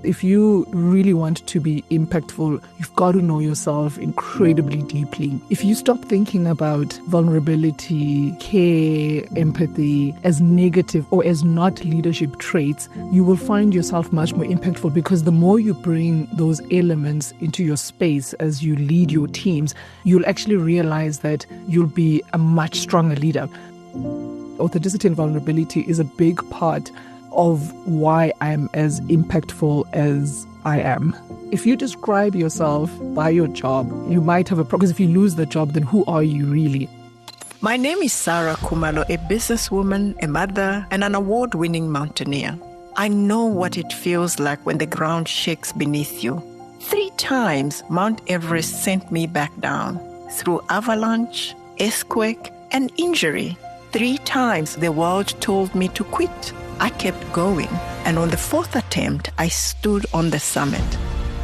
If you really want to be impactful, you've got to know yourself incredibly deeply. If you stop thinking about vulnerability, care, empathy as negative or as not leadership traits, you will find yourself much more impactful, because the more you bring those elements into your space as you lead your teams, you'll actually realize that you'll be a much stronger leader. Authenticity and vulnerability is a big part of why I'm as impactful as I am. If you describe yourself by your job, you might have a problem, because if you lose the job, then who are you really? My name is Saray Khumalo, a businesswoman, a mother, and an award-winning mountaineer. I know what it feels like when the ground shakes beneath you. 3 times Mount Everest sent me back down, through avalanche, earthquake, and injury. 3 times the world told me to quit. I kept going, and on the 4th attempt, I stood on the summit.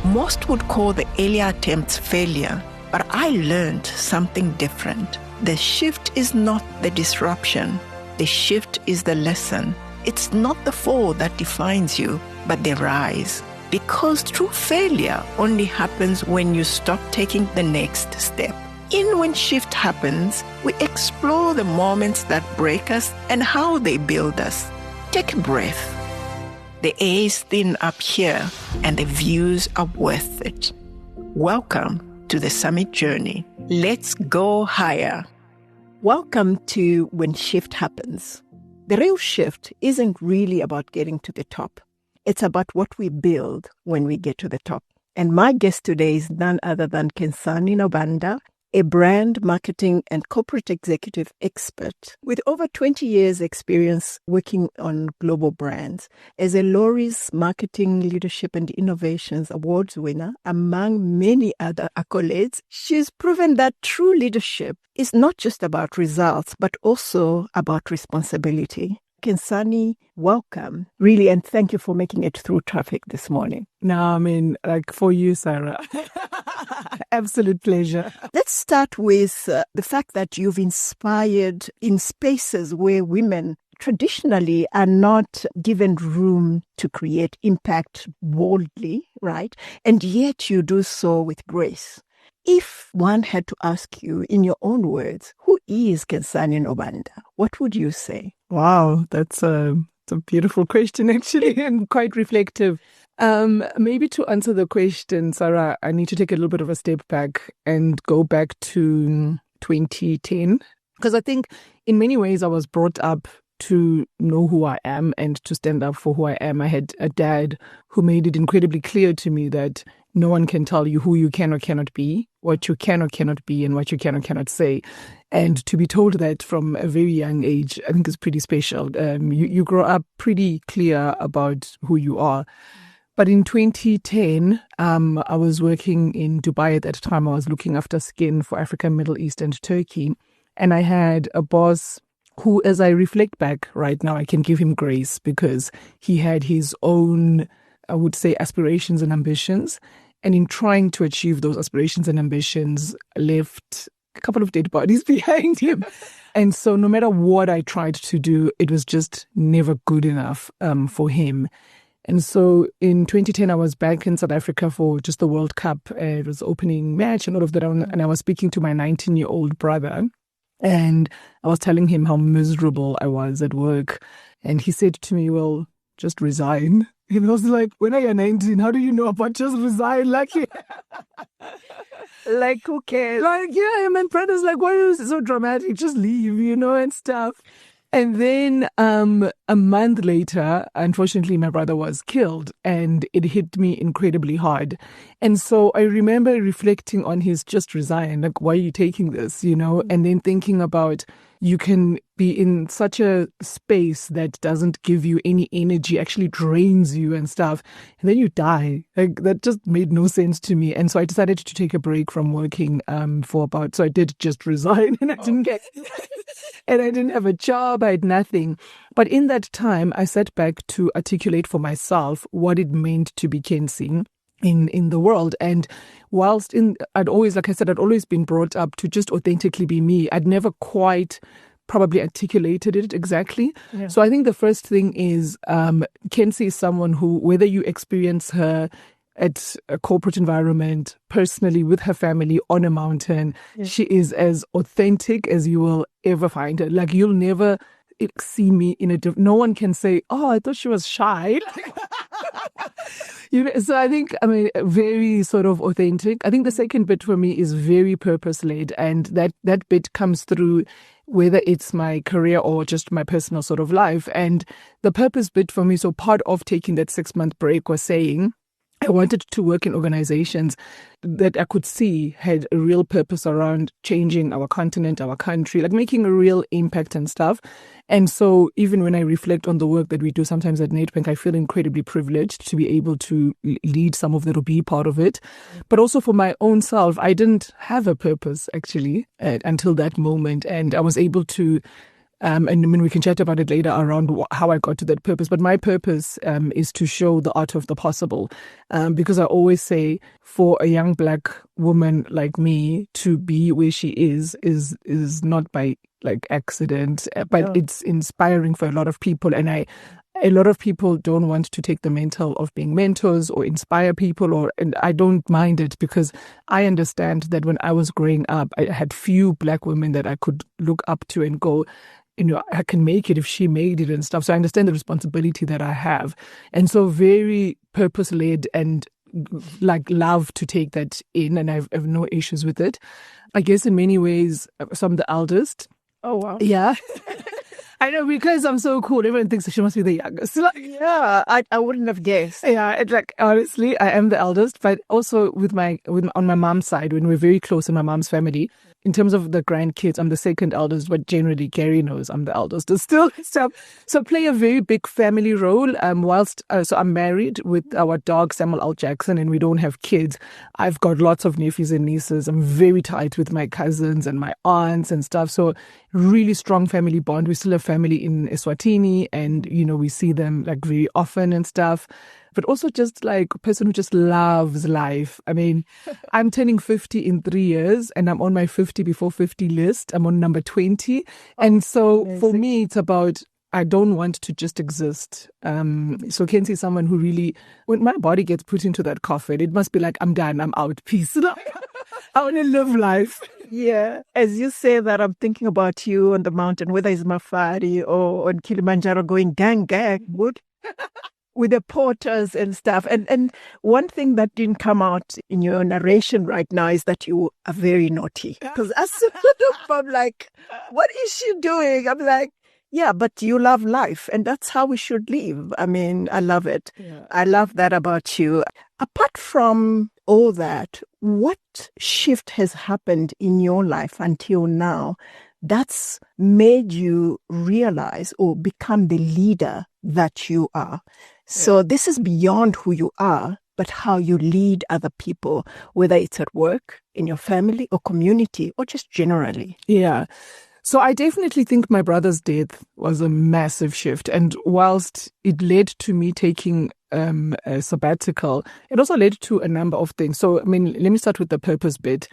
Most would call the earlier attempts failure, but I learned something different. The shift is not the disruption. The shift is the lesson. It's not the fall that defines you, but the rise. Because true failure only happens when you stop taking the next step. In When Shift Happens, we explore the moments that break us and how they build us. Take a breath. The air is thin up here, and the views are worth it. Welcome to the summit journey. Let's go higher. Welcome to When Shift Happens. The real shift isn't really about getting to the top. It's about what we build when we get to the top. And my guest today is none other than Khensani Nobanda, a brand marketing and corporate executive expert with over 20 years experience working on global brands. As a Laurie's Marketing Leadership and Innovations Awards winner, among many other accolades, she's proven that true leadership is not just about results, but also about responsibility. Khensani, welcome, really, and thank you for making it through traffic this morning. No, I mean, like for you, Sarah. Absolute pleasure. Let's start with the fact that you've inspired in spaces where women traditionally are not given room to create impact boldly, right? And yet you do so with grace. If one had to ask you in your own words, who is Khensani Nobanda, what would you say? Wow, that's a beautiful question, actually, and quite reflective. Maybe to answer the question, Sarah, I need to take a little bit of a step back and go back to 2010, because I think in many ways I was brought up to know who I am and to stand up for who I am. I had a dad who made it incredibly clear to me that no one can tell you who you can or cannot be, what you can or cannot be, and what you can or cannot say. And to be told that from a very young age, I think is pretty special. You grow up pretty clear about who you are. But in 2010, I was working in Dubai at that time. I was looking after skin for Africa, Middle East, and Turkey. And I had a boss who, as I reflect back right now, I can give him grace, because he had his own, I would say, aspirations and ambitions. And in trying to achieve those aspirations and ambitions, left a couple of dead bodies behind him. And so no matter what I tried to do, it was just never good enough for him. And so in 2010, I was back in South Africa for just the World Cup. It was opening match and all of that. And I was speaking to my 19-year-old brother. And I was telling him how miserable I was at work. And he said to me, well, just resign. And I was like, when are you 19? How do you know about just resign? Like, Like, who cares? Like, yeah, and my brother's like, why is it so dramatic? Just leave, and stuff. And then a month later, unfortunately, my brother was killed, and it hit me incredibly hard. And so I remember reflecting on his just resign, like, why are you taking this, and then thinking about you can be in such a space that doesn't give you any energy, actually drains you and stuff, and then you die. Like, that just made no sense to me. And so I decided to take a break from working so I did just resign, and I didn't and I didn't have a job, I had nothing. But in that time, I sat back to articulate for myself what it meant to be Khensani in the world. And I'd always been brought up to just authentically be me. I'd never quite probably articulated it exactly. Yeah. So I think the first thing is Kensi is someone who, whether you experience her at a corporate environment, personally with her family on a mountain, she is as authentic as you will ever find her. Like, you'll never see me in a no one can say, oh, I thought she was shy. So I think, very sort of authentic. I think the second bit for me is very purpose-led, and that bit comes through whether it's my career or just my personal sort of life. And the purpose bit for me, so part of taking that 6-month break was saying, I wanted to work in organizations that I could see had a real purpose around changing our continent, our country, like making a real impact and stuff. And so even when I reflect on the work that we do sometimes at Nedbank, I feel incredibly privileged to be able to lead some of that or be part of it. But also for my own self, I didn't have a purpose actually until that moment. And I was able to and we can chat about it later around how I got to that purpose. But my purpose is to show the art of the possible. Because I always say for a young Black woman like me to be where she is not by like accident, but it's inspiring for a lot of people. And a lot of people don't want to take the mantle of being mentors or inspire people, and I don't mind it because I understand that when I was growing up, I had few Black women that I could look up to and go, I can make it if she made it and stuff. So I understand the responsibility that I have. And so very purpose-led and like love to take that in, and I have no issues with it. I guess in many ways, so I'm the eldest. Oh, wow. Yeah. I know, because I'm so cool. Everyone thinks she must be the youngest. Yeah, I wouldn't have guessed. Yeah, it's like, honestly, I am the eldest, but also on my mom's side, when we're very close in my mom's family, in terms of the grandkids, I'm the second eldest, but generally Gary knows I'm the eldest. Still, so play a very big family role. So I'm married with our dog Samuel L. Jackson, and we don't have kids. I've got lots of nephews and nieces. I'm very tight with my cousins and my aunts and stuff. So really strong family bond. We still have family in Eswatini, and we see them like very often and stuff. But also just like a person who just loves life. I mean, I'm turning 50 in 3 years, and I'm on my 50 before 50 list. I'm on number 20. And so amazing. For me, it's about, I don't want to just exist. So Kensi is someone who really, when my body gets put into that coffin, it must be like, I'm done, I'm out, peace. I want to live life. Yeah. As you say that, I'm thinking about you on the mountain, whether it's Mafari or on Kilimanjaro, going gang, wood. With the porters and stuff. And one thing that didn't come out in your narration right now is that you are very naughty. Because I'm like, what is she doing? I'm like, yeah, but you love life, and that's how we should live. I mean, I love it. Yeah. I love that about you. Apart from all that, what shift has happened in your life until now that's made you realize or become the leader that you are? So this is beyond who you are, but how you lead other people, whether it's at work, in your family or community, or just generally. Yeah. So I definitely think my brother's death was a massive shift. And whilst it led to me taking a sabbatical, it also led to a number of things. So, let me start with the purpose bit.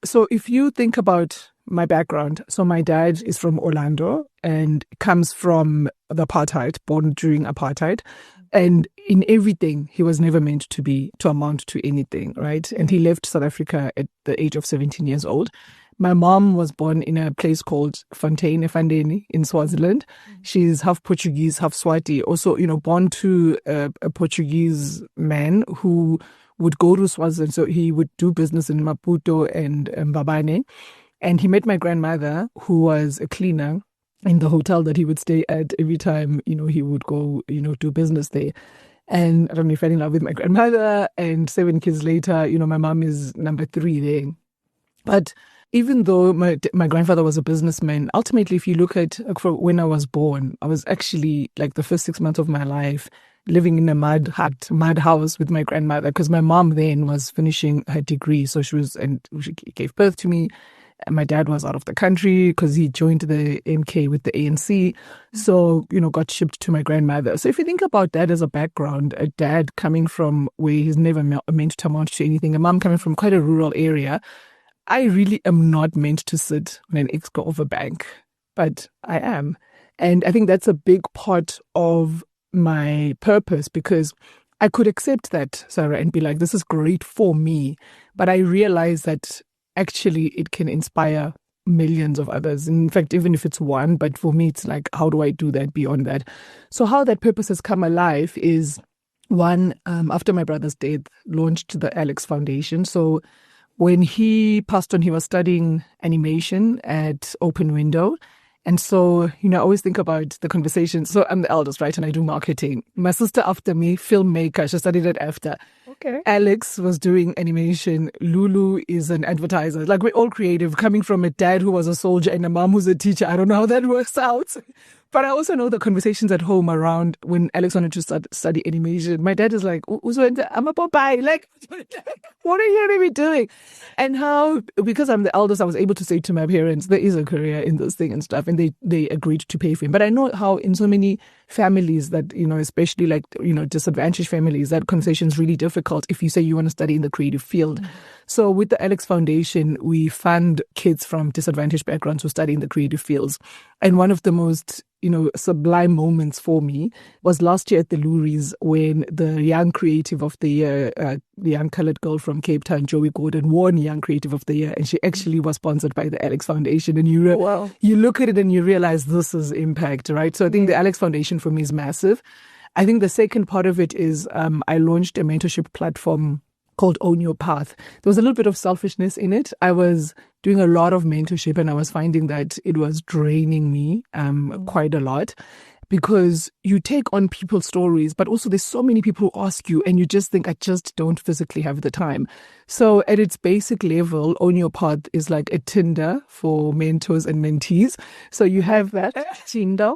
So if you think about my background, so my dad is from Orlando and comes from the apartheid, born during apartheid. And in everything, he was never meant to amount to anything, right? And he left South Africa at the age of 17 years old. My mom was born in a place called Fontaine Efandeni in Swaziland. She's half Portuguese, half Swati. Also, born to a Portuguese man who would go to Swaziland. So he would do business in Maputo and Mbabane. And he met my grandmother, who was a cleaner in the hotel that he would stay at every time, he would go, do business there. And I don't know, he fell in love with my grandmother, and 7 kids later, my mom is number 3 there. But even though my grandfather was a businessman, ultimately, if you look at when I was born, I was actually like the first 6 months of my life living in a mud house with my grandmother, because my mom then was finishing her degree. So she gave birth to me. And my dad was out of the country because he joined the MK with the ANC. So, got shipped to my grandmother. So if you think about that as a background, a dad coming from where he's never meant to amount to anything, a mom coming from quite a rural area, I really am not meant to sit on an exco of a bank. but I am. And I think that's a big part of my purpose, because I could accept that, Sarah, and be like, this is great for me. But I realize that actually it can inspire millions of others. In fact, even if it's one, but for me, it's like, how do I do that beyond that? So how that purpose has come alive is, one, after my brother's death, launched the Alex Foundation. So when he passed on, he was studying animation at Open Window. And so, I always think about the conversation. So I'm the eldest, right? And I do marketing. My sister after me, filmmaker. She studied it after. Okay. Alex was doing animation. Lulu is an advertiser. Like, we're all creative, coming from a dad who was a soldier and a mom who's a teacher. I don't know how that works out. But I also know the conversations at home around when Alex wanted to study animation. My dad is like, I'm a Popeye. Like, what are you going to be doing? And how, because I'm the eldest, I was able to say to my parents, there is a career in this thing and stuff. And they agreed to pay for him. But I know how in so many families that, especially like, disadvantaged families, that conversation is really difficult if you say you want to study in the creative field. Mm-hmm. So with the Alex Foundation, we fund kids from disadvantaged backgrounds who study in the creative fields. And one of the most, sublime moments for me was last year at the Luries, when the Young Creative of the Year, the young colored girl from Cape Town, Joey Gordon, won Young Creative of the Year. And she actually was sponsored by the Alex Foundation. And you look at it and you realize this is impact, right? So I think the Alex Foundation for me is massive. I think the second part of it is I launched a mentorship platform called Own Your Path. There was a little bit of selfishness in it. I was doing a lot of mentorship and I was finding that it was draining me quite a lot, because you take on people's stories, but also there's so many people who ask you and you just think, I just don't physically have the time. So at its basic level, Own Your Path is like a Tinder for mentors and mentees. So you have that Tinder.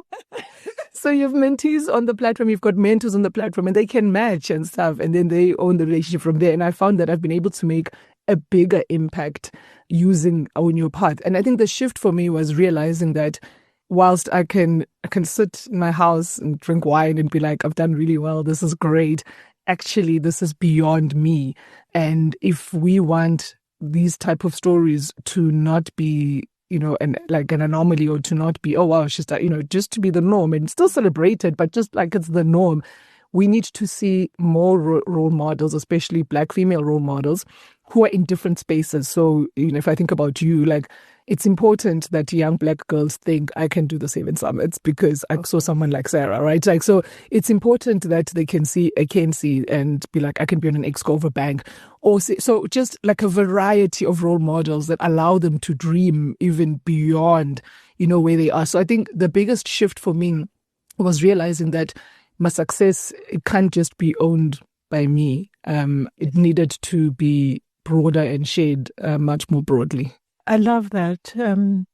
So you have mentees on the platform, you've got mentors on the platform, and they can match and stuff, and then they own the relationship from there. And I found that I've been able to make a bigger impact using Own Your Path. And I think the shift for me was realizing that whilst I can sit in my house and drink wine and be like, I've done really well, this is great, actually this is beyond me. And if we want these type of stories to not be like an anomaly, or to not be, oh wow, she's just to be the norm and still celebrated, but just like it's the norm. We need to see more role models, especially Black female role models, who are in different spaces. So, if I think about you, like, it's important that young Black girls think I can do the 7 summits because I saw someone like Sarah, right? Like, so it's important that they can see a Kenzie and be like, I can be on an Excover Bank. So just like a variety of role models that allow them to dream even beyond, where they are. So I think the biggest shift for me was realizing that my success, it can't just be owned by me. It needed to be broader and shared much more broadly. I love that,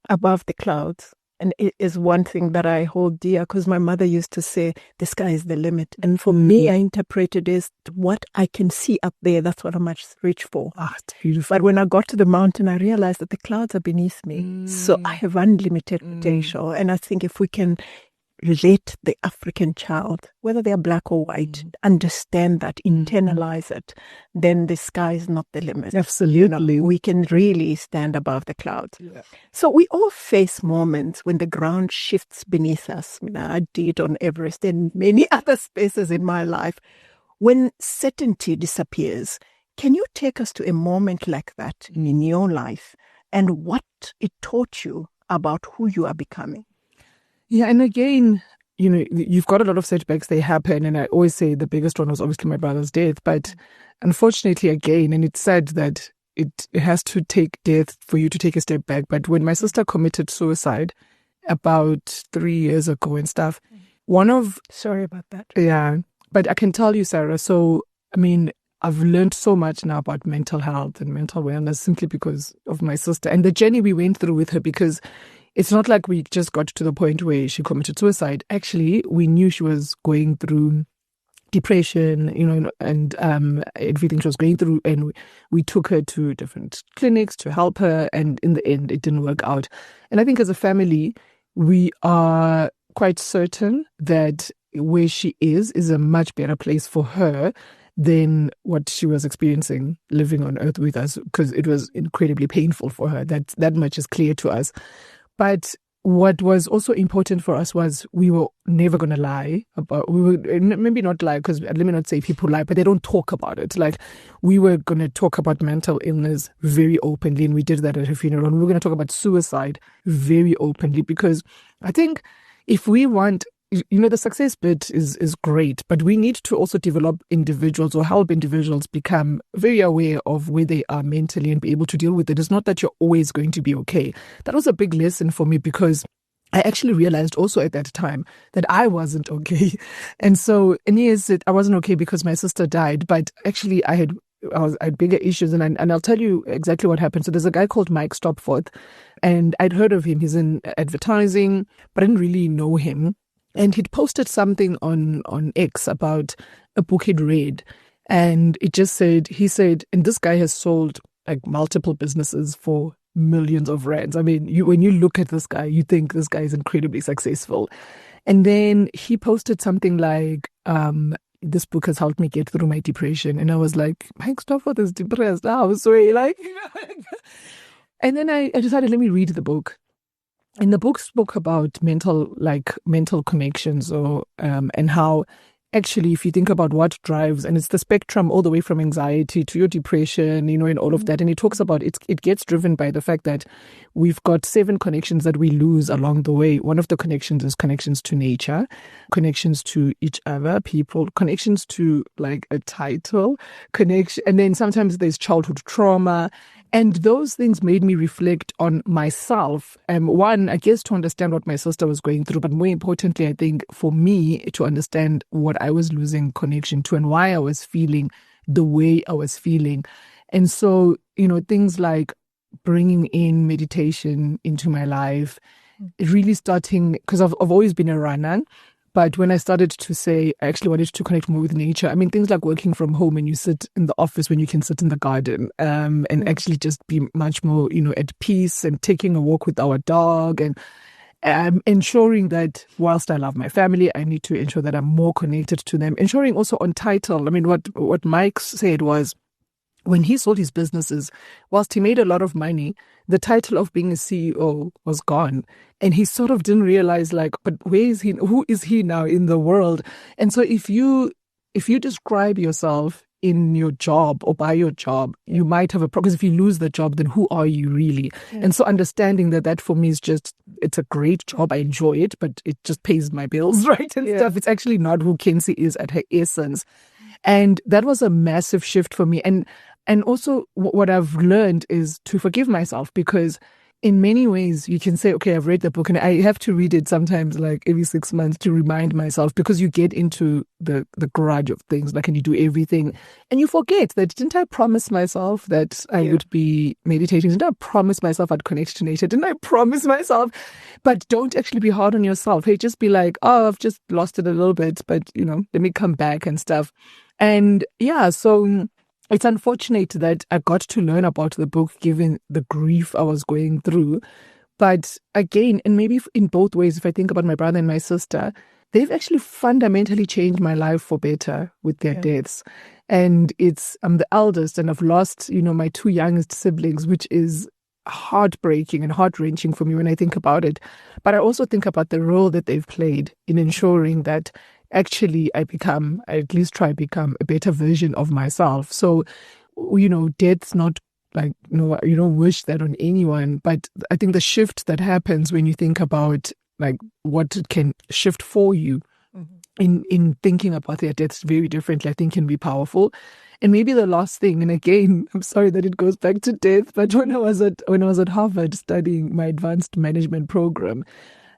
above the clouds. And it is one thing that I hold dear, because my mother used to say, the sky is the limit. And for me, I interpreted it as what I can see up there. That's what I must reach for. It's beautiful. But when I got to the mountain, I realized that the clouds are beneath me. So I have unlimited potential. And I think if we can let the African child, whether they are Black or white, understand that, internalize it, then the sky is not the limit. Absolutely. We can really stand above the clouds. Yeah. So we all face moments when the ground shifts beneath us. I did on Everest and many other spaces in my life. When certainty disappears, can you take us to a moment like that in your life and what it taught you about who you are becoming? Yeah, and again, you've got a lot of setbacks, they happen. And I always say the biggest one was obviously my brother's death. But unfortunately, again, and it's sad that it has to take death for you to take a step back. But when my sister committed suicide about 3 years ago and stuff, Sorry about that. Yeah, but I can tell you, Sarah, so, I've learned so much now about mental health and mental wellness simply because of my sister and the journey we went through with her, because it's not like we just got to the point where she committed suicide. Actually, we knew she was going through depression, and everything she was going through. And we took her to different clinics to help her. And in the end, it didn't work out. And I think as a family, we are quite certain that where she is a much better place for her than what she was experiencing living on earth with us, because it was incredibly painful for her. That much is clear to us. But what was also important for us was we were never going to lie about, we were maybe not lie, because let me not say people lie, but they don't talk about it. Like, we were going to talk about mental illness very openly, and we did that at a funeral. And we were going to talk about suicide very openly, because I think if we want, the success bit is great, but we need to also develop individuals or help individuals become very aware of where they are mentally and be able to deal with it. It's not that you're always going to be okay. That was a big lesson for me, because I actually realized also at that time that I wasn't okay. And so, and yes, I wasn't okay because my sister died, but actually I had bigger issues, and I'll tell you exactly what happened. So there's a guy called Mike Stopforth, and I'd heard of him. He's in advertising, but I didn't really know him. And he'd posted something on X about a book he'd read. And it just said, and this guy has sold like multiple businesses for millions of rands. I mean, when you look at this guy, you think this guy is incredibly successful. And then he posted something like, this book has helped me get through my depression. And I was like, Mike Stopforth is depressed. I was sorry. And then I decided, let me read the book. And the book spoke about mental connections, and how actually, if you think about what drives, and it's the spectrum all the way from anxiety to your depression, and all of that. And it talks about it gets driven by the fact that we've got 7 connections that we lose along the way. One of the connections is connections to nature, connections to each other, people, connections to like a title, connection, and then sometimes there's childhood trauma. And those things made me reflect on myself. One, I guess, to understand what my sister was going through, but more importantly, I think for me to understand what I was losing connection to and why I was feeling the way I was feeling. And so, things like bringing in meditation into my life, really starting, because I've always been a runner. But when I started to say, I actually wanted to connect more with nature. I mean, things like working from home and you sit in the office when you can sit in the garden, and actually just be much more, at peace, and taking a walk with our dog, and ensuring that whilst I love my family, I need to ensure that I'm more connected to them. Ensuring also on title. I mean, what Mike said was, when he sold his businesses, whilst he made a lot of money, the title of being a CEO was gone. And he sort of didn't realize, but where is he? Who is he now in the world? And so if you describe yourself in your job or by your job, you might have a problem. Because if you lose the job, then who are you really? Yeah. And so understanding that for me is just, it's a great job. I enjoy it, but it just pays my bills, right? And stuff. It's actually not who Khensani is at her essence. And that was a massive shift for me. And also what I've learned is to forgive myself, because in many ways you can say, okay, I've read the book, and I have to read it sometimes like every 6 months to remind myself, because you get into the grudge of things, and you do everything and you forget that, didn't I promise myself that I would be meditating? Didn't I promise myself I'd connect to nature? Didn't I promise myself? But don't actually be hard on yourself. Hey, just be like, oh, I've just lost it a little bit, but let me come back and stuff. And so it's unfortunate that I got to learn about the book given the grief I was going through. But again, and maybe in both ways, if I think about my brother and my sister, they've actually fundamentally changed my life for better with their deaths. And I'm the eldest, and I've lost, my 2 youngest siblings, which is heartbreaking and heart-wrenching for me when I think about it. But I also think about the role that they've played in ensuring that actually I at least try to become a better version of myself. So, death's not you don't wish that on anyone, but I think the shift that happens when you think about what it can shift for you in thinking about their deaths very differently, I think can be powerful. And maybe the last thing, and again, I'm sorry that it goes back to death, but when I was at Harvard studying my advanced management program,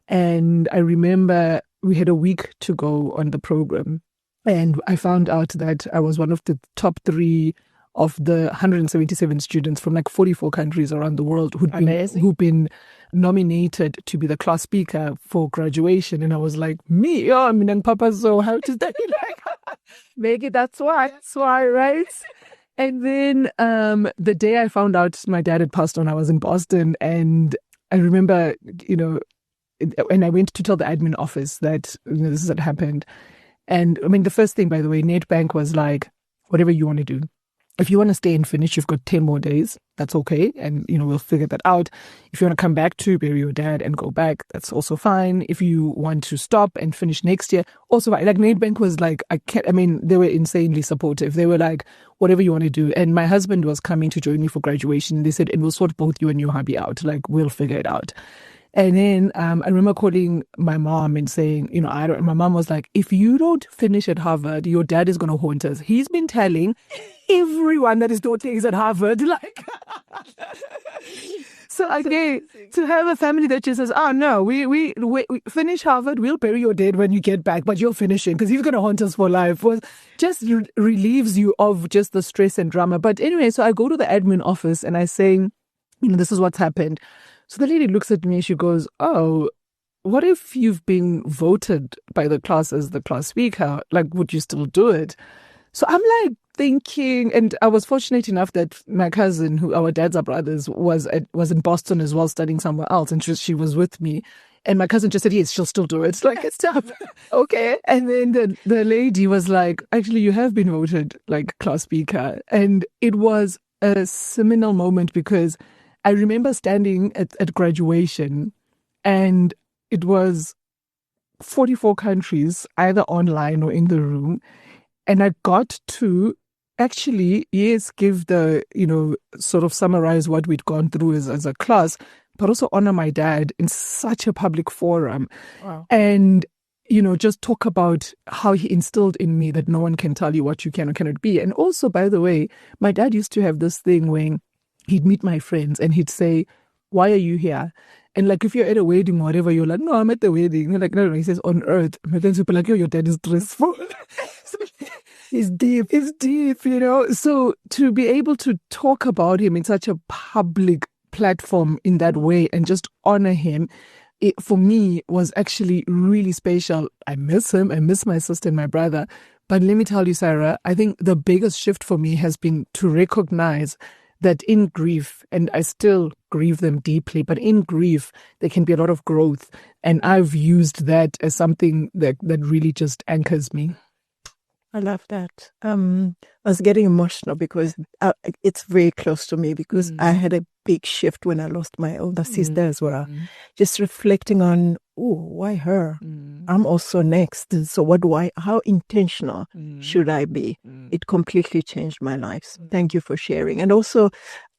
and I remember we had a week to go on the program, and I found out that I was one of the top 3 of the 177 students from 44 countries around the world who'd been nominated to be the class speaker for graduation. And I was like, me? Oh, I'm in Papa, so how does that Maggie, that's why, right? And then the day I found out my dad had passed on, I was in Boston, and I remember, and I went to tell the admin office that this had happened. And I mean, the first thing, by the way, Nedbank was like, whatever you want to do. if you want to stay and finish, you've got 10 more days. That's okay. And, we'll figure that out. If you want to come back to bury your dad and go back, that's also fine. If you want to stop and finish next year, also fine. Like Nedbank was like, they were insanely supportive. They were like, whatever you want to do. And my husband was coming to join me for graduation. They said, and we'll sort both you and your hubby out. Like, we'll figure it out. And then I remember calling my mom and saying, my mom was like, if you don't finish at Harvard, your dad is going to haunt us. He's been telling everyone that his daughter is at Harvard. Like, so again, to have a family that just says, oh no, we finish Harvard, we'll bury your dad when you get back, but you're finishing because he's going to haunt us for life, was just relieves you of just the stress and drama. But anyway, so I go to the admin office and I say, this is what's happened. So the lady looks at me and she goes, oh, what if you've been voted by the class as the class speaker? Like, would you still do it? So I'm like thinking, and I was fortunate enough that my cousin, who our dads are brothers, was in Boston as well, studying somewhere else, and she was with me. And my cousin just said, yes, she'll still do it. It's like, it's tough. Okay. And then the lady was like, actually, you have been voted like class speaker. And it was a seminal moment because I remember standing at graduation and it was 44 countries, either online or in the room. And I got to actually, yes, give the, sort of summarize what we'd gone through as a class, but also honor my dad in such a public forum. Wow. And, just talk about how he instilled in me that no one can tell you what you can or cannot be. And also, by the way, my dad used to have this thing when he'd meet my friends and he'd say, why are you here? And like, if you're at a wedding or whatever, you're like, no, I'm at the wedding. You're like, no, he says, on earth. But then people are like, your dad is stressful. So, it's deep, So to be able to talk about him in such a public platform in that way and just honor him, it, for me, was actually really special. I miss him. I miss my sister and my brother. But let me tell you, Sarah, I think the biggest shift for me has been to recognize that in grief, and I still grieve them deeply, but in grief, there can be a lot of growth. And I've used that as something that really just anchors me. I love that. I was getting emotional because it's very close to me because I had a big shift when I lost my older sister as well. Just reflecting on, why her? I'm also next. So how intentional should I be? It completely changed my life. So thank you for sharing. And also,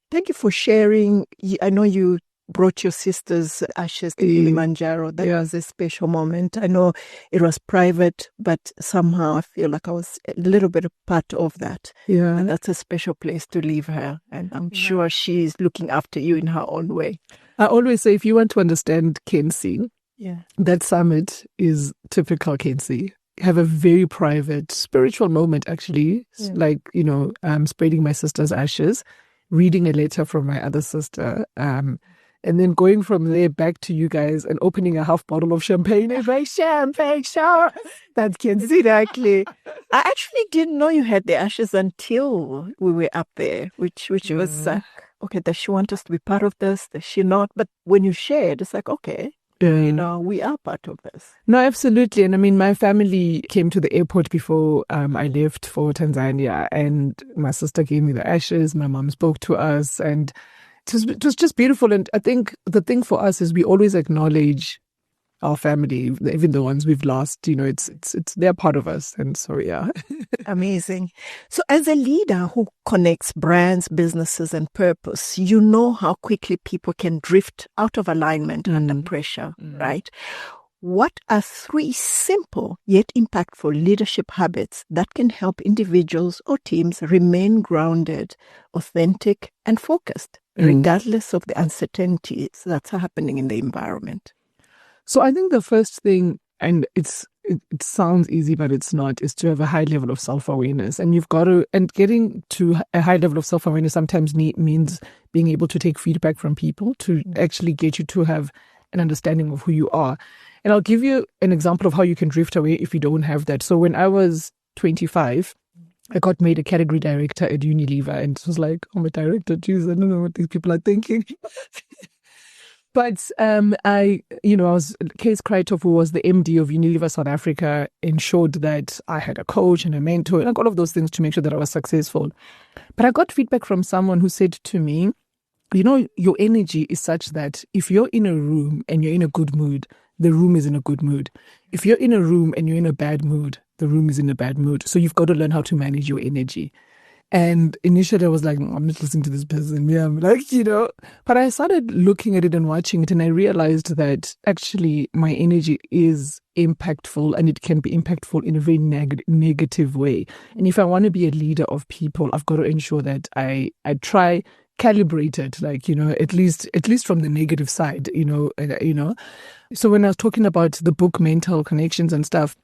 thank you for sharing. I know you brought your sister's ashes to Kilimanjaro. That was a special moment. I know it was private, but somehow I feel like I was a little bit a part of that. Yeah. And that's a special place to leave her. And I'm sure she's looking after you in her own way. I always say, if you want to understand Khensani, Yeah. that summit is typical Khensani. Have a very private, spiritual moment, actually, like, spreading my sister's ashes, reading a letter from my other sister, and then going from there back to you guys and opening a half bottle of champagne and like, champagne shower. That's Khensani. Exactly. I actually didn't know you had the ashes until we were up there, which was like, okay, does she want us to be part of this? Does she not? But when you shared, it's like, okay, we are part of this. No, absolutely. And I mean, my family came to the airport before I left for Tanzania, and my sister gave me the ashes. My mom spoke to us, and it was just beautiful. And I think the thing for us is we always acknowledge our family, even the ones we've lost. It's they're part of us. And so, yeah. Amazing. So as a leader who connects brands, businesses, and purpose, you know how quickly people can drift out of alignment under pressure, right? What are 3 simple yet impactful leadership habits that can help individuals or teams remain grounded, authentic, and focused, regardless of the uncertainties that's happening in the environment? So I think the first thing, and it sounds easy, but it's not, is to have a high level of self-awareness. And getting to a high level of self-awareness sometimes means being able to take feedback from people to actually get you to have an understanding of who you are. And I'll give you an example of how you can drift away if you don't have that. So when I was 25, I got made a category director at Unilever, and it was like, I'm a director, geez, I don't know what these people are thinking. But I was Kees Kruithof, who was the MD of Unilever South Africa, ensured that I had a coach and a mentor and all of those things to make sure that I was successful. But I got feedback from someone who said to me, your energy is such that if you're in a room and you're in a good mood, the room is in a good mood. If you're in a room and you're in a bad mood, the room is in a bad mood. So you've got to learn how to manage your energy. And initially I was like, I'm not listening to this person. Yeah, I'm like, but I started looking at it and watching it, and I realized that actually my energy is impactful, and it can be impactful in a very negative way. And if I want to be a leader of people, I've got to ensure that I try calibrate it, at least from the negative side, So when I was talking about the book, Mental Connections and stuff,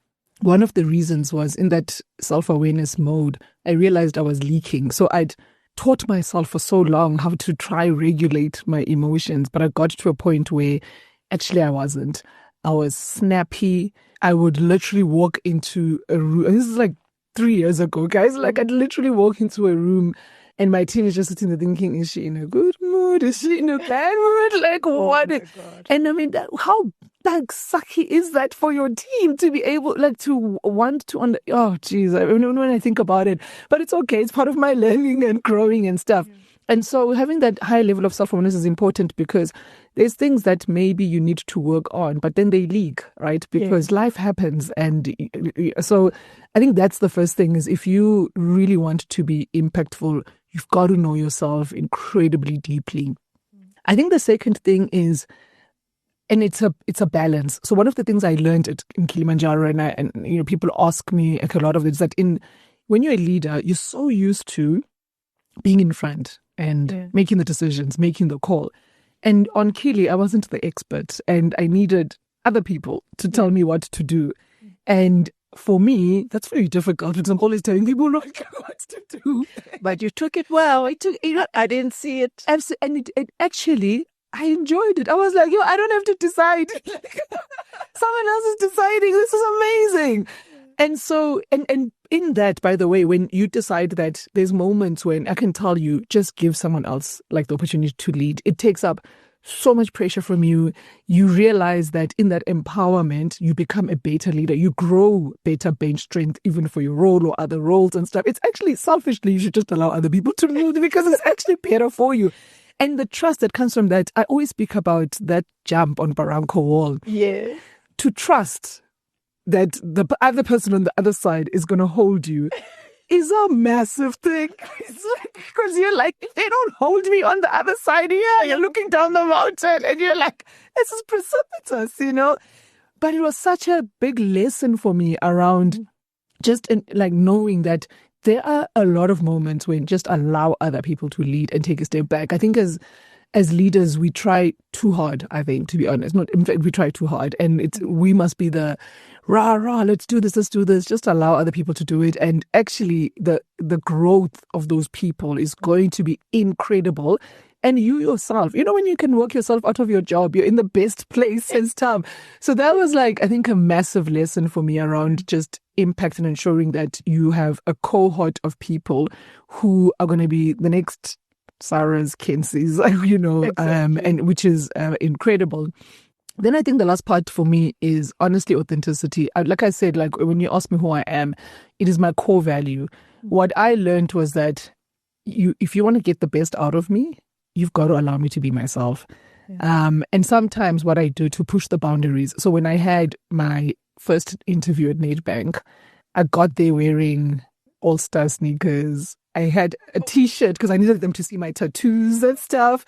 one of the reasons was in that self-awareness mode, I realized I was leaking. So I'd taught myself for so long how to try regulate my emotions, but I got to a point where actually I wasn't. I was snappy. I would literally walk into a room. This is like 3 years ago, guys. Like I'd literally walk into a room and my team is just sitting there thinking, is she in a good mood? Is she in a bad mood? Like what? And I mean, how sucky is that for your team to be able to want to oh geez, I mean, when I think about it, but it's okay. It's part of my learning and growing and stuff. And so having that high level of self-awareness is important because there's things that maybe you need to work on, but then they leak, right? Because life happens. And so I think that's the first thing is if you really want to be impactful, you've got to know yourself incredibly deeply. I think the second thing is, and it's a balance. So one of the things I learned in Kilimanjaro, and people ask me a lot of it, is that when you're a leader, you're so used to being in front and making the decisions, making the call. And on Kili, I wasn't the expert, and I needed other people to tell me what to do. And for me, that's very difficult because I'm always telling people what to do. But you took it well. I didn't see it. And it actually, I enjoyed it. I was like, I don't have to decide. Someone else is deciding. This is amazing. And so, and in that, by the way, when you decide that there's moments when I can tell you, just give someone else the opportunity to lead. It takes up so much pressure from you. You realize that in that empowerment, you become a better leader. You grow better bench strength, even for your role or other roles and stuff. It's actually selfishly, you should just allow other people to lead because it's actually better for you. And the trust that comes from that, I always speak about that jump on Barranco Wall. Yeah. To trust that the other person on the other side is going to hold you is a massive thing. Because you're like, if they don't hold me on the other side, you're looking down the mountain and you're like, this is precipitous, But it was such a big lesson for me around just knowing that there are a lot of moments when just allow other people to lead and take a step back. I think as leaders, we try too hard, I think, to be honest. In fact, we try too hard. And we must be the rah, let's do this. Just allow other people to do it. And actually, the growth of those people is going to be incredible. And you yourself, when you can work yourself out of your job, you're in the best place and stuff. So that was I think, a massive lesson for me around just impact and ensuring that you have a cohort of people who are going to be the next Sarah's, Kenzie's, exactly. And which is incredible. Then I think the last part for me is honestly authenticity. Like I said, when you ask me who I am, it is my core value. What I learned was that if you want to get the best out of me, you've got to allow me to be myself. Yeah. And sometimes what I do to push the boundaries. So when I had my first interview at Nedbank, I got there wearing all-star sneakers. I had a T-shirt because I needed them to see my tattoos and stuff.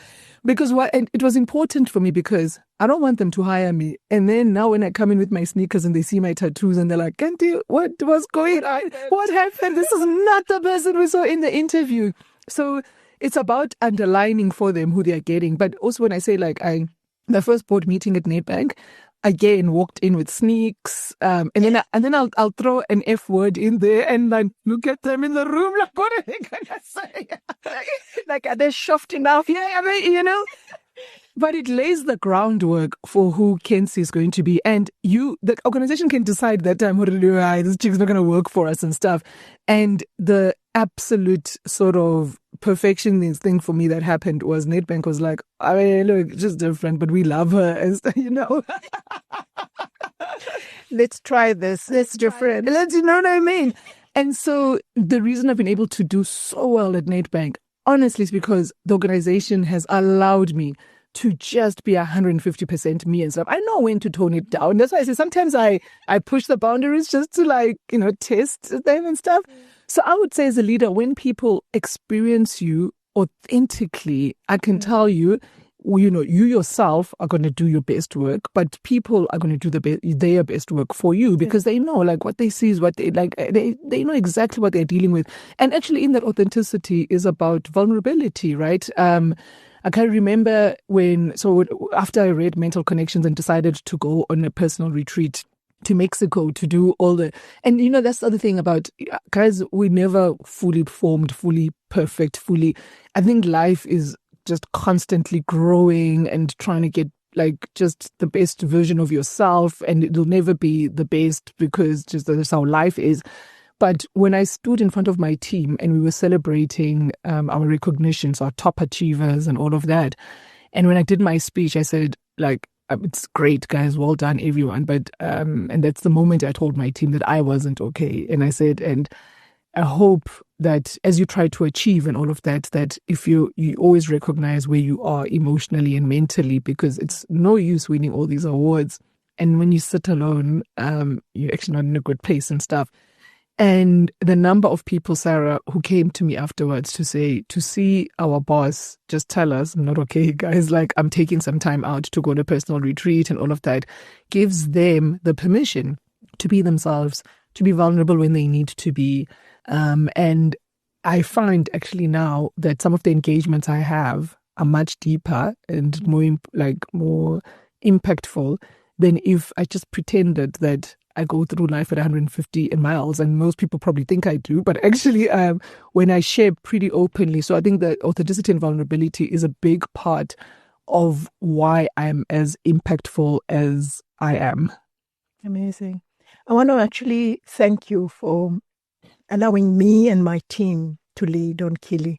And it was important for me because I don't want them to hire me. And then now when I come in with my sneakers and they see my tattoos and they're like, Kanti, what was going on? What happened? This is not the person we saw in the interview. So it's about underlining for them who they're getting. But also when I say the first board meeting at Nedbank, again, walked in with sneaks, and then I'll throw an F word in there and look at them in the room, what are they gonna say? Are they soft enough? Yeah, But it lays the groundwork for who Kenzie is going to be, and the organization can decide that time, this chick's not going to work for us and stuff. And the absolute sort of perfectionist thing for me that happened was Nedbank was like, I mean, look, just different, but we love her, and Let's try this. It's different. You know what I mean? And so the reason I've been able to do so well at Nedbank, honestly, is because the organization has allowed me to just be 150% me and stuff. I know when to tone it down. That's why I say sometimes I push the boundaries just to test them and stuff. So I would say as a leader, when people experience you authentically, I can tell you, you yourself are going to do your best work, but people are going to do their best work for you because they know what they see is what they like. They know exactly what they're dealing with. And actually in that authenticity is about vulnerability, right? I can remember after I read Mental Connections and decided to go on a personal retreat to Mexico to do and that's the other thing about guys, we never fully formed, fully perfect, I think life is just constantly growing and trying to get just the best version of yourself, and it'll never be the best because just that's how life is. But when I stood in front of my team and we were celebrating our recognitions, our top achievers and all of that, and when I did my speech, I said, it's great, guys, well done, everyone. But and that's the moment I told my team that I wasn't okay. And I said, and I hope that as you try to achieve and all of that, that if you always recognize where you are emotionally and mentally, because it's no use winning all these awards. And when you sit alone, you're actually not in a good place and stuff. And the number of people, Sarah, who came to me afterwards to see our boss just tell us, I'm not okay, guys, I'm taking some time out to go on a personal retreat and all of that, gives them the permission to be themselves, to be vulnerable when they need to be. And I find actually now that some of the engagements I have are much deeper and more impactful than if I just pretended that I go through life at 150 miles, and most people probably think I do, but actually when I share pretty openly. So I think that authenticity and vulnerability is a big part of why I'm as impactful as I am. Amazing. I want to actually thank you for allowing me and my team to lead on Kili.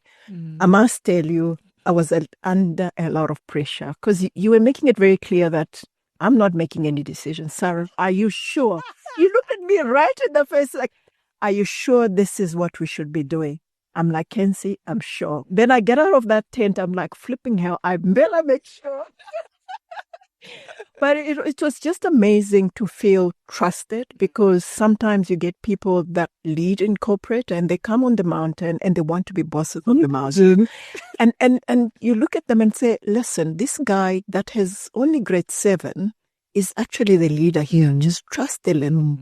I must tell you, I was under a lot of pressure because you were making it very clear that I'm not making any decisions. Sarah, are you sure? You look at me right in the face are you sure this is what we should be doing? I'm like, Kenzie, I'm sure. Then I get out of that tent. I'm like, flipping hell, I better make sure. But it was just amazing to feel trusted, because sometimes you get people that lead in corporate and they come on the mountain and they want to be bosses on the mountain. And you look at them and say, listen, this guy that has only grade 7 is actually the leader here. Just trust the little,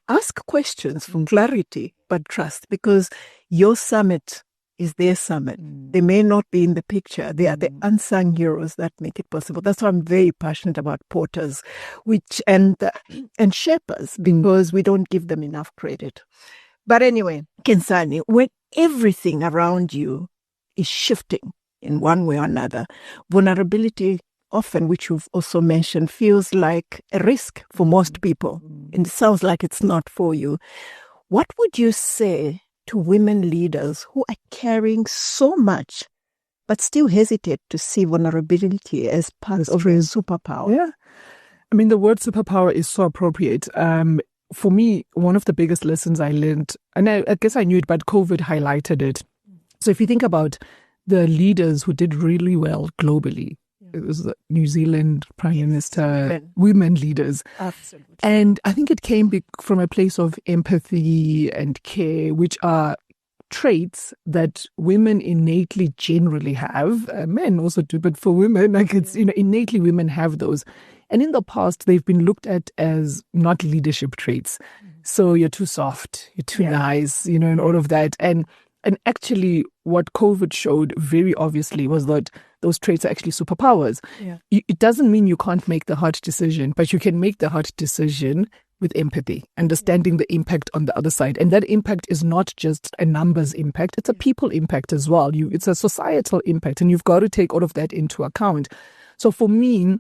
ask questions for clarity, but trust, because your summit is their summit. They may not be in the picture. They are the unsung heroes that make it possible. That's why I'm very passionate about porters, and shapers, because we don't give them enough credit. But anyway, Khensani, when everything around you is shifting in one way or another, vulnerability often, which you've also mentioned, feels like a risk for most people. And it sounds like it's not for you. What would you say to women leaders who are carrying so much but still hesitate to see vulnerability as part of a superpower? Yeah. I mean, the word superpower is so appropriate. For me, one of the biggest lessons I learned, and I guess I knew it, but COVID highlighted it. So if you think about the leaders who did really well globally, it was the New Zealand Prime Minister, women leaders. Absolutely. And I think it came from a place of empathy and care, which are traits that women innately generally have. Men also do, but for women, innately women have those. And in the past, they've been looked at as not leadership traits. So you're too soft, you're too nice, and all of that. And actually, what COVID showed very obviously was that those traits are actually superpowers. Yeah. It doesn't mean you can't make the hard decision, but you can make the hard decision with empathy, understanding the impact on the other side. And that impact is not just a numbers impact, it's a people impact as well. It's a societal impact, and you've got to take all of that into account. So for me,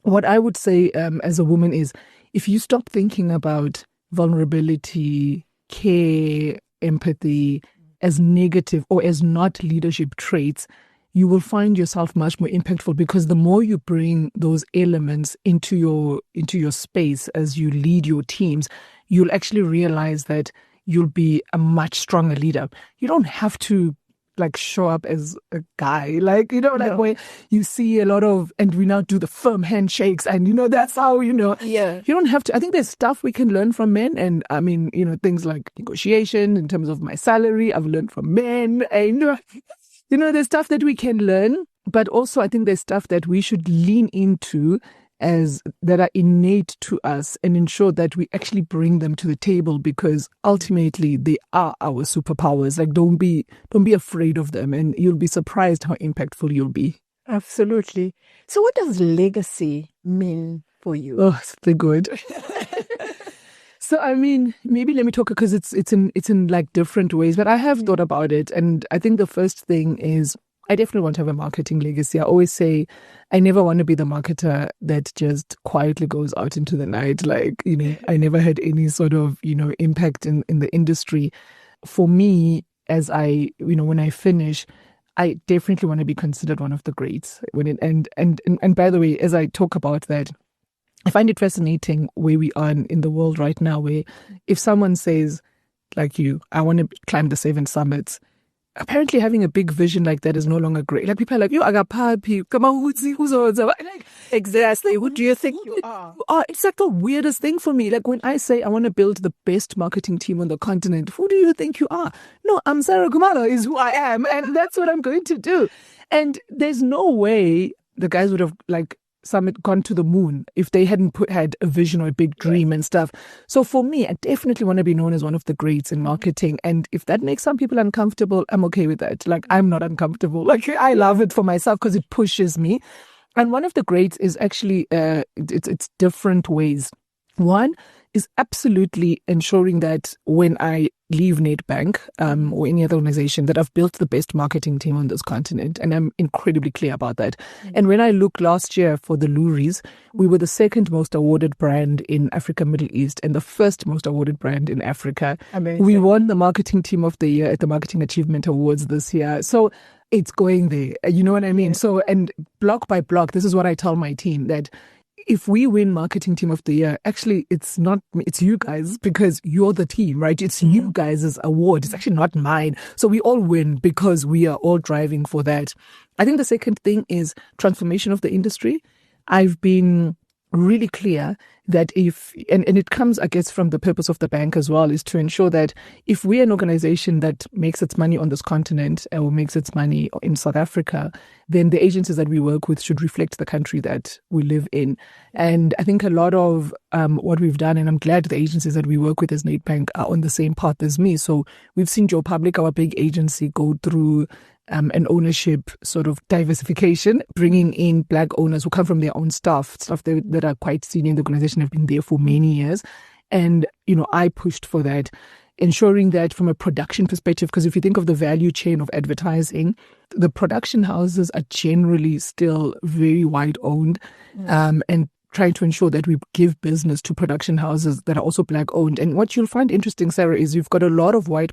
what I would say as a woman is, if you stop thinking about vulnerability, care, empathy as negative or as not leadership traits, you will find yourself much more impactful, because the more you bring those elements into your space as you lead your teams, you'll actually realize that you'll be a much stronger leader. You don't have to show up as a guy, where you see a lot of, and we now do the firm handshakes, and that's how, Yeah. You don't have to. I think there's stuff we can learn from men, and I mean, things like negotiation in terms of my salary, I've learned from men, and there's stuff that we can learn, but also I think there's stuff that we should lean into as that are innate to us, and ensure that we actually bring them to the table, because ultimately they are our superpowers. Don't be afraid of them, and you'll be surprised how impactful you'll be. Absolutely. So what does legacy mean for you? Oh, it's pretty good. So, I mean, maybe let me talk, because it's in different ways, but I have thought about it. And I think the first thing is, I definitely want to have a marketing legacy. I always say I never want to be the marketer that just quietly goes out into the night. I never had any sort of, impact in the industry. For me, as when I finish, I definitely want to be considered one of the greats. And by the way, as I talk about that, I find it fascinating where we are in the world right now, where if someone says, like you, I want to climb the 7 summits, apparently having a big vision like that is no longer great. People are like, yo, agapapi, come on, exactly. Who do you think you are? It's the weirdest thing for me. When I say I want to build the best marketing team on the continent, who do you think you are? No, I'm Saray Khumalo is who I am, and that's what I'm going to do. And there's no way the guys would have Summit gone to the moon if they hadn't had a vision or a big dream and stuff. So for me, I definitely want to be known as one of the greats in marketing. And if that makes some people uncomfortable, I'm okay with that. I'm not uncomfortable. I love it for myself because it pushes me. And one of the greats is actually, it's different ways. One is absolutely ensuring that when I leave Nedbank or any other organization, that I've built the best marketing team on this continent. And I'm incredibly clear about that. Mm-hmm. And when I look last year for the Luries, we were the second most awarded brand in Africa, Middle East, and the first most awarded brand in Africa. Amazing. We won the Marketing Team of the Year at the Marketing Achievement Awards this year. So it's going there. You know what I mean? Yeah. So, and block by block, this is what I tell my team, that if we win Marketing Team of the Year, actually, it's you guys, because you're the team, right? It's you guys' award. It's actually not mine. So we all win because we are all driving for that. I think the second thing is transformation of the industry. I've been really clear that and it comes, I guess, from the purpose of the bank as well, is to ensure that if we're an organization that makes its money on this continent or makes its money in South Africa, then the agencies that we work with should reflect the country that we live in. And I think a lot of what we've done, and I'm glad the agencies that we work with as Nedbank are on the same path as me. So we've seen Joe Public, our big agency, go through an ownership sort of diversification, bringing in Black owners who come from their own staff that are quite senior in the organization, have been there for many years. And, I pushed for that, ensuring that from a production perspective, because if you think of the value chain of advertising, the production houses are generally still very white owned, and trying to ensure that we give business to production houses that are also Black owned. And what you'll find interesting, Sarah, is you've got a lot of white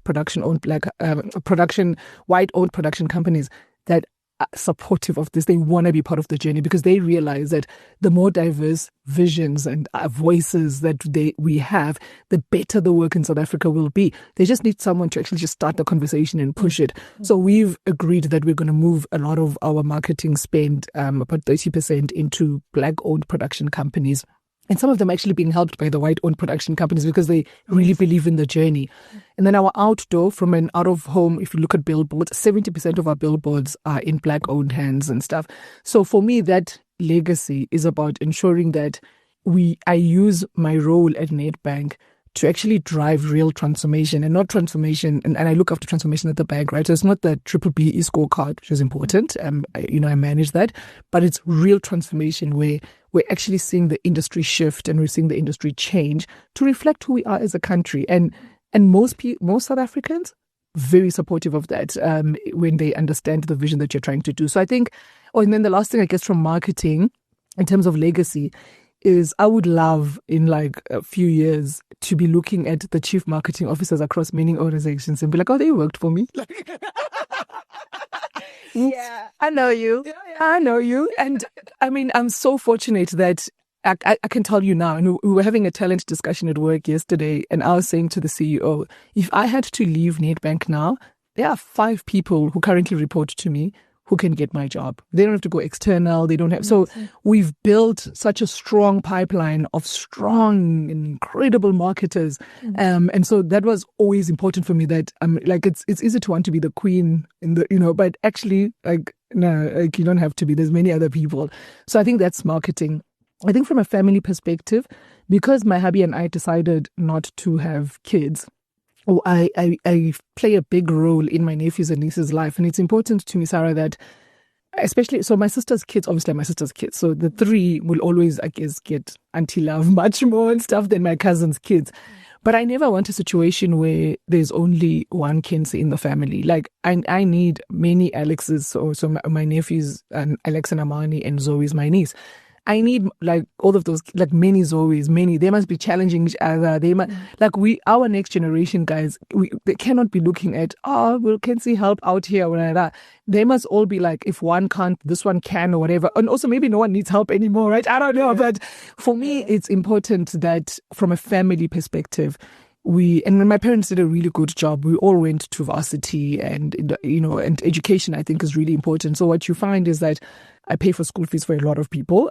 white owned production companies that are supportive of this. They want to be part of the journey because they realize that the more diverse visions and voices that we have, the better the work in South Africa will be. They just need someone to actually just start the conversation and push it. So we've agreed that we're going to move a lot of our marketing spend, about 30%, into Black-owned production companies. And some of them actually being helped by the white-owned production companies because they really believe in the journey. And then our outdoor, from an out-of-home, if you look at billboards, 70% of our billboards are in Black-owned hands and stuff. So for me, that legacy is about ensuring that I use my role at Nedbank to actually drive real transformation, and not transformation. And I look after transformation at the bank, right? So it's not the BBBE scorecard, which is important. I manage that, but it's real transformation where we're actually seeing the industry shift and we're seeing the industry change to reflect who we are as a country. And most South Africans, very supportive of that when they understand the vision that you're trying to do. So I think, and then the last thing, I guess, from marketing in terms of legacy is I would love in like a few years to be looking at the chief marketing officers across many organizations and be like, oh, they worked for me. Yeah, I know you. Yeah, I know you. And I mean, I'm so fortunate that I can tell you now, and we were having a talent discussion at work yesterday, and I was saying to the CEO, if I had to leave Nedbank now, there are 5 people who currently report to me who can get my job. They don't have to go external. They don't have. So we've built such a strong pipeline of strong and incredible marketers. And so that was always important for me that like, it's easy to want to be the queen in the, but actually like, no, like you don't have to be. There's many other people. So I think that's marketing. I think from a family perspective, because my hubby and I decided not to have kids, I play a big role in my nephews and nieces' life. And it's important to me, Sarah, that especially, so my sister's kids, obviously my sister's kids. So the 3 will always, I guess, get auntie love much more and stuff than my cousin's kids. But I never want a situation where there's only one Khensani in the family. Like I need many Alexes. So my nephews, and Alex and Amani and Zoe is my niece. I need like all of those, like many Zoes, many. They must be challenging each other. They must, our next generation guys, they cannot be looking at, well, Khensani help out here or like that. They must all be like, if one can't, this one can or whatever. And also maybe no one needs help anymore, right? I don't know. But for me, it's important that from a family perspective, and my parents did a really good job. We all went to varsity and education I think is really important. So what you find is that I pay for school fees for a lot of people,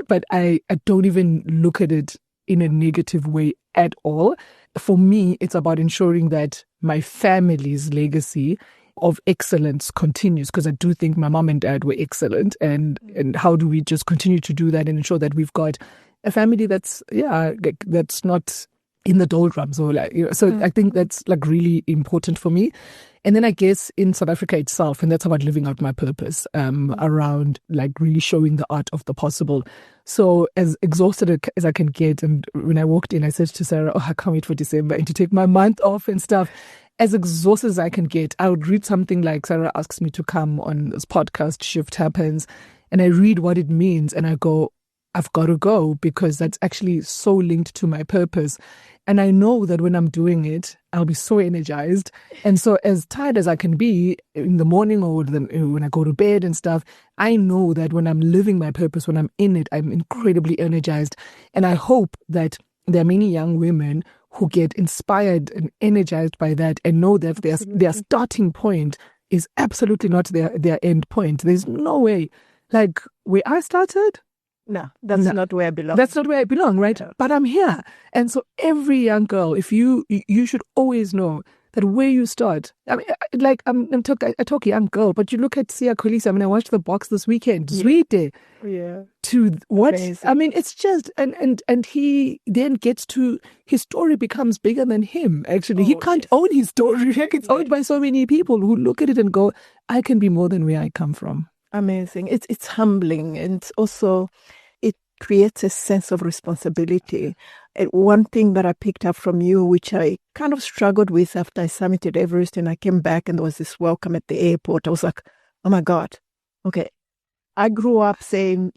but I don't even look at it in a negative way at all. For me, it's about ensuring that my family's legacy of excellence continues, because I do think my mom and dad were excellent. And how do we just continue to do that and ensure that we've got a family that's not in the doldrums or I think that's like really important for me. And then I guess in South Africa itself, and that's about living out my purpose around like really showing the art of the possible. So as exhausted as I can get, and when I walked in, I said to Sarah, I can't wait for December and to take my month off and stuff. As exhausted as I can get, I would read something like Sarah asks me to come on this podcast, Shift Happens, and I read what it means and I go, I've got to go, because that's actually so linked to my purpose. And I know that when I'm doing it, I'll be so energized. And so as tired as I can be in the morning or when I go to bed and stuff, I know that when I'm living my purpose, when I'm in it, I'm incredibly energized. And I hope that there are many young women who get inspired and energized by that and know that their starting point is absolutely not their end point. There's no way. Like where I started, no, that's not where I belong. That's not where I belong, right? No. But I'm here. And so every young girl, if you should always know that where you start, I mean, like I talk young girl, but you look at Sia Kolisi. I mean, I watched The Box this weekend. Sweet day. Yeah. To what? Amazing. I mean, it's just, and he then gets to, his story becomes bigger than him, actually. He can't own his story. It's owned by so many people who look at it and go, I can be more than where I come from. Amazing. It's humbling, and also it creates a sense of responsibility. And one thing that I picked up from you, which I kind of struggled with after I summited Everest and I came back and there was this welcome at the airport, I was like, oh my God, okay. I grew up saying,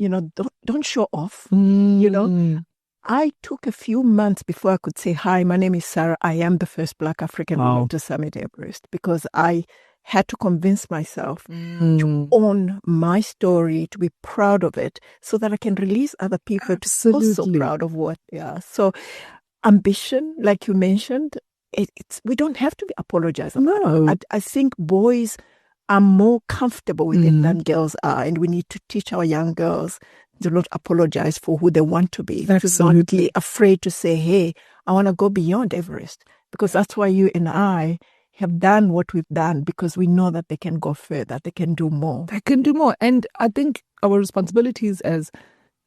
don't show off, I took a few months before I could say, hi, my name is Sarah. I am the first Black African woman to summit Everest, because I had to convince myself to own my story, to be proud of it, so that I can release other people to be also proud of what they are. So ambition, like you mentioned, we don't have to be apologizing. No. I think boys are more comfortable with it than girls are, and we need to teach our young girls to not apologize for who they want to be. Absolutely. To not be afraid to say, hey, I want to go beyond Everest, because that's why you and I have done what we've done, because we know that they can go further, they can do more. They can do more. And I think our responsibilities as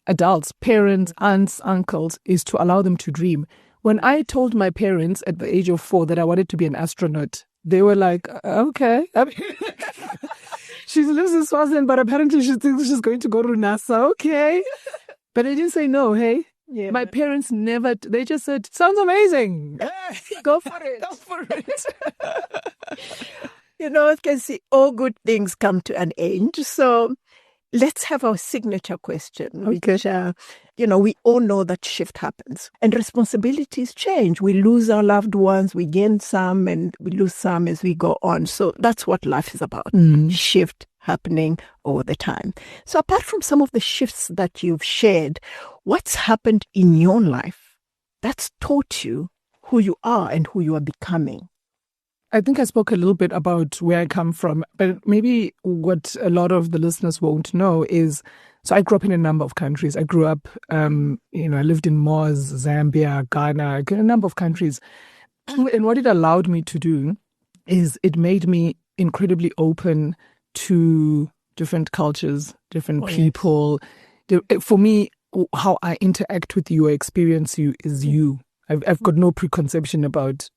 adults, parents, aunts, uncles, is to allow them to dream. When I told my parents at the age of 4 that I wanted to be an astronaut, they were like, okay. I mean, she lives in Swaziland, but apparently she thinks she's going to go to NASA. Okay. But I didn't say no, hey? Yeah, my parents never, they just said, sounds amazing. Go for it. Go for it. I can see all good things come to an end. So let's have our signature question. Okay. Which, we all know that shift happens and responsibilities change. We lose our loved ones, we gain some and we lose some as we go on. So that's what life is about. Shift happening all the time. So apart from some of the shifts that you've shared, what's happened in your life that's taught you who you are and who you are becoming? I think I spoke a little bit about where I come from, but maybe what a lot of the listeners won't know is, so I grew up in a number of countries. I grew up, I lived in Moz, Zambia, Ghana, a number of countries. And what it allowed me to do is it made me incredibly open to different cultures, different people. Yes. For me, how I interact with you or experience you is you. I've got no preconception about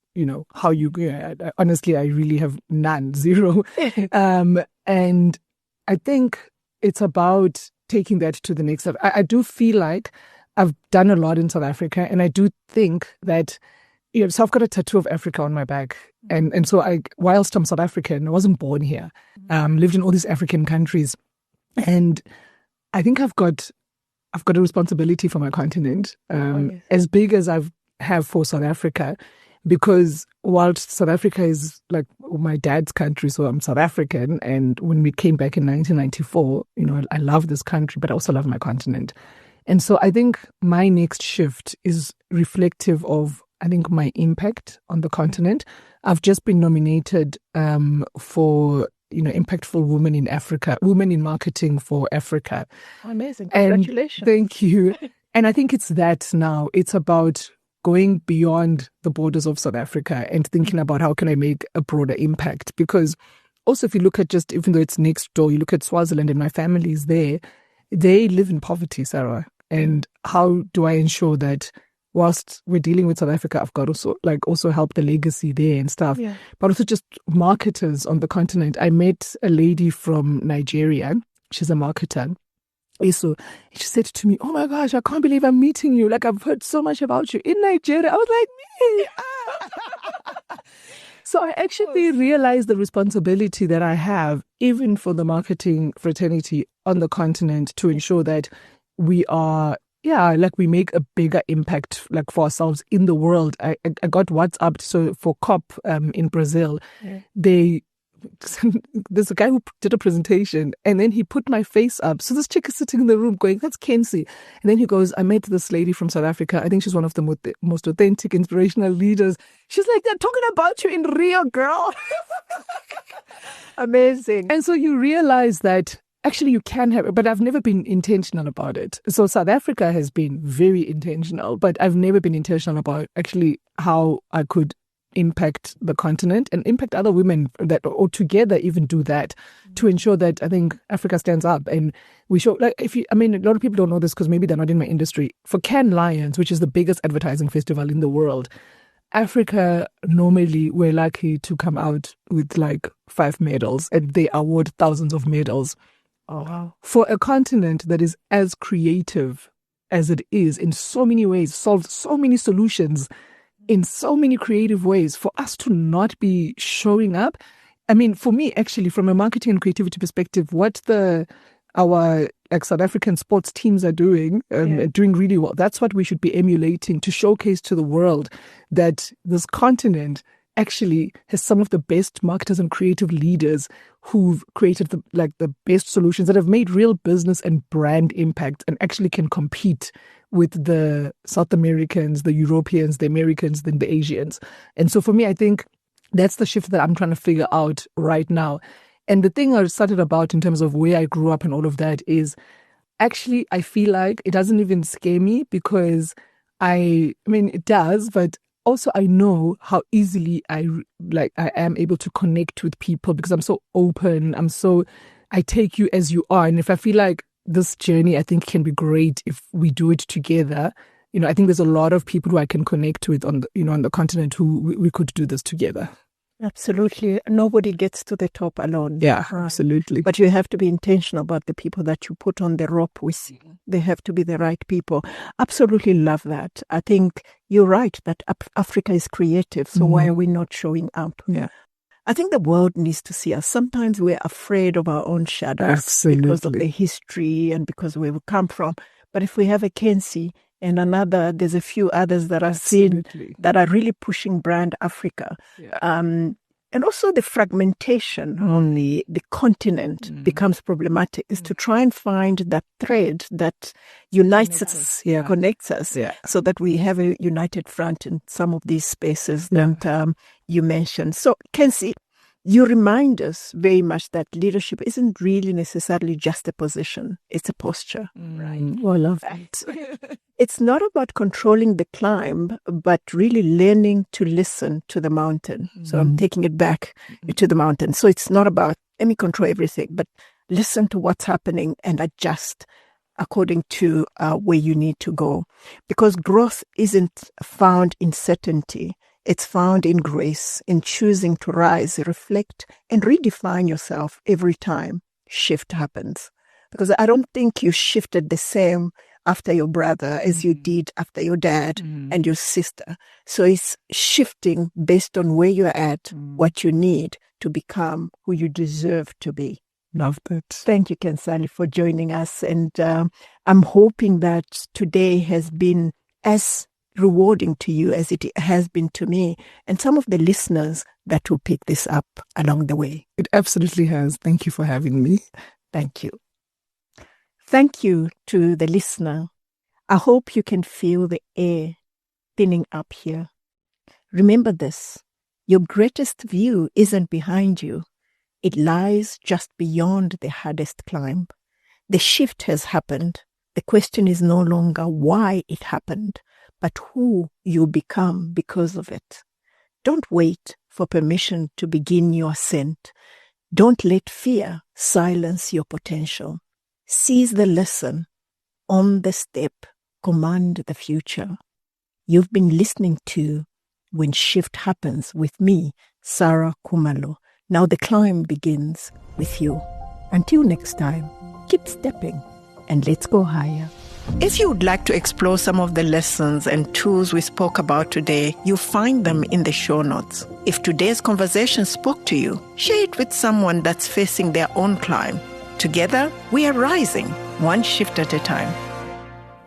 how you, honestly, I really have none, zero. And I think it's about taking that to the next level. I do feel like I've done a lot in South Africa, and I do think that, so I've got a tattoo of Africa on my back. And so whilst I'm South African, I wasn't born here, lived in all these African countries. And I think I've got a responsibility for my continent, as big as I have for South Africa. Because whilst South Africa is like my dad's country, so I'm South African, and when we came back in 1994, I love this country, but I also love my continent. And so I think my next shift is reflective of, I think, my impact on the continent. I've just been nominated for, Impactful Women in Africa, Women in Marketing for Africa. Amazing. Congratulations. Thank you. And I think it's that now. It's about going beyond the borders of South Africa and thinking about how can I make a broader impact. Because also if you look at even though it's next door, you look at Swaziland and my family is there, they live in poverty, Sarah. And how do I ensure that whilst we're dealing with South Africa, I've got also help the legacy there and stuff, but also just marketers on the continent. I met a lady from Nigeria. She's a marketer. So she said to me, "Oh my gosh, I can't believe I'm meeting you. Like, I've heard so much about you in Nigeria." I was like, me. So I actually realized the responsibility that I have, even for the marketing fraternity on the continent, to ensure that we are, we make a bigger impact, for ourselves in the world. I got WhatsApp, so for COP in Brazil, there's a guy who did a presentation and then he put my face up. So this chick is sitting in the room going, "That's Khensani." And then he goes, "I met this lady from South Africa. I think she's one of the most authentic, inspirational leaders." She's like, "They're talking about you in Rio, girl." Amazing. And so you realize that actually you can have, but I've never been intentional about it. So South Africa has been very intentional, but I've never been intentional about actually how I could impact the continent and impact other women that, or together even do that, to ensure that I think Africa stands up and we show, a lot of people don't know this because maybe they're not in my industry. For Cannes Lions, which is the biggest advertising festival in the world, Africa, normally we're lucky to come out with 5 medals, and they award thousands of medals. Oh, wow. For a continent that is as creative as it is in so many ways, solves so many solutions in so many creative ways, for us to not be showing up. I mean, for me, actually, from a marketing and creativity perspective, what our South African sports teams are doing, doing really well. That's what we should be emulating, to showcase to the world that this continent actually has some of the best marketers and creative leaders who've created the best solutions that have made real business and brand impact and actually can compete with the South Americans, the Europeans, the Americans, then the Asians. And so for me, I think that's the shift that I'm trying to figure out right now. And the thing I started about in terms of where I grew up and all of that is actually, I feel like it doesn't even scare me, because it does, but also I know how easily I am able to connect with people, because I'm so open. I take you as you are. And if I feel like this journey, I think, can be great if we do it together. I think there's a lot of people who I can connect with on the continent who we could do this together. Absolutely. Nobody gets to the top alone. Yeah, right. Absolutely. But you have to be intentional about the people that you put on the rope with. They have to be the right people. Absolutely love that. I think you're right that Africa is creative. So why are we not showing up? Yeah. I think the world needs to see us. Sometimes we're afraid of our own shadows Absolutely. because of the history and because where we come from. But if we have a Kensi and another, there's a few others that are seen that are really pushing brand Africa. Yeah. And also the fragmentation on the continent becomes problematic, is to try and find that thread that unites us, connects us, so that we have a united front in some of these spaces that you mentioned. So, Kensi, you remind us very much that leadership isn't really necessarily just a position. It's a posture. Right. Oh, I love that. It's not about controlling the climb, but really learning to listen to the mountain. So I'm taking it back to the mountain. So it's not about, let me control everything, but listen to what's happening and adjust according to where you need to go. Because growth isn't found in certainty. It's found in grace, in choosing to rise, reflect, and redefine yourself every time shift happens. Because I don't think you shifted the same after your brother as you did after your dad and your sister. So it's shifting based on where you're at, what you need to become who you deserve to be. Love that. Thank you, Khensani, for joining us. And I'm hoping that today has been as rewarding to you as it has been to me and some of the listeners that will pick this up along the way. It absolutely has. Thank you for having me. Thank you. Thank you to the listener. I hope you can feel the air thinning up here. Remember this, your greatest view isn't behind you. It lies just beyond the hardest climb. The shift has happened. The question is no longer why it happened, but who you become because of it. Don't wait for permission to begin your ascent. Don't let fear silence your potential. Seize the lesson. On the step, command the future. You've been listening to When Shift Happens with me, Saray Khumalo. Now the climb begins with you. Until next time, keep stepping and let's go higher. If you would like to explore some of the lessons and tools we spoke about today, you'll find them in the show notes. If today's conversation spoke to you, share it with someone that's facing their own climb. Together, we are rising, one shift at a time.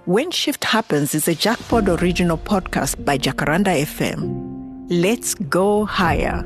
When Shift Happens is a Jackpot original podcast by Jacaranda FM. Let's go higher.